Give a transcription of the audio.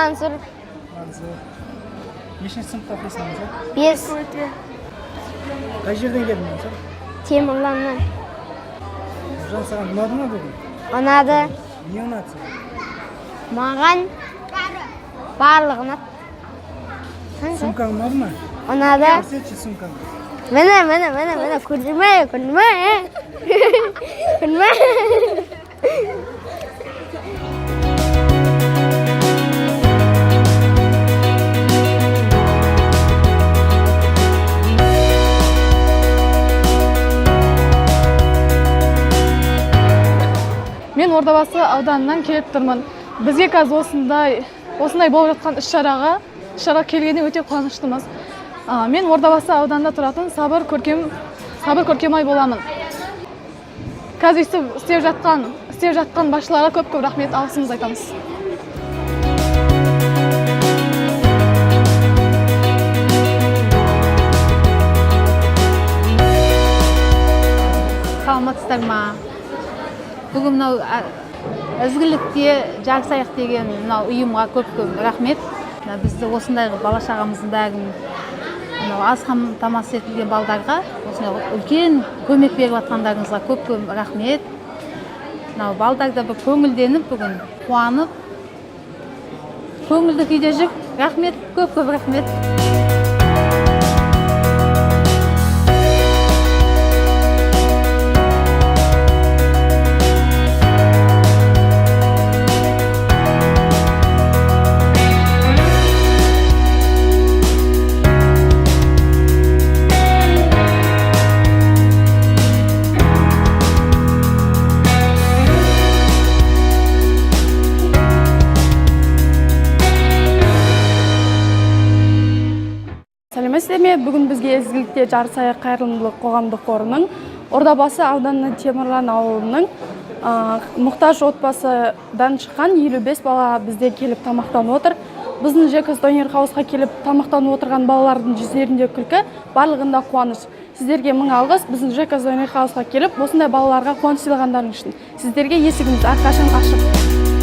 Мансур. Нешінші сыныпта оқисың, Мансур? 5. Қай жерден келдің, Мансур? Темірланнан. Нұржан, саған ұнады ма бүгін? Ұнады. Не ұнады саған? Маған барлығы ұнады. Сумкаң ұнады ма? Ұнады. Көрсетші сумкаңды. Міне, күлме. Мен Ордабасы ауданынан келіп тұрмын. Бізге қазір осындай болып жатқан іс-шараға келгеніне өте қуаныштымыз. Мен Ордабасы ауданында тұратын Сабыр Көркемай боламын. Қазір істеп жатқан басшыларға көп рахмет, алғысымызды айтамыз. Саламатсыздар ма? Бүгін мынау ізгілікте жарысайық деген мынау ұйымға көп рахмет. Бізді осындай бала шағамыздың бәрін аз қамтамасыз етілген балдарға осындай үлкен көмек беріп жатқандарыңызға көп рахмет. Балдар да бір көңілденіп бүгін қуанып, көңілді күйде жүр. Рахмет, көп рахмет. Бүгін бізге ізгілікте жарысайық қайырымдылық қоғамдық қорының Ордабасы ауданының Темірлан ауылының мұқтаж отбасыдан шыққан 55 бала бізде келіп тамақтанып отыр. Біздің ЖКС Донер Хаусқа келіп тамақтанып отырған балалардың жүздерінде күлкі, барлығында қуаныш. Сіздерге мың алғыс, біздің ЖКС Донер Хаусқа келіп осындай балаларға қуаныш сыйлағандарың үшін. Сіздерге есігіміз әрқашан ашық.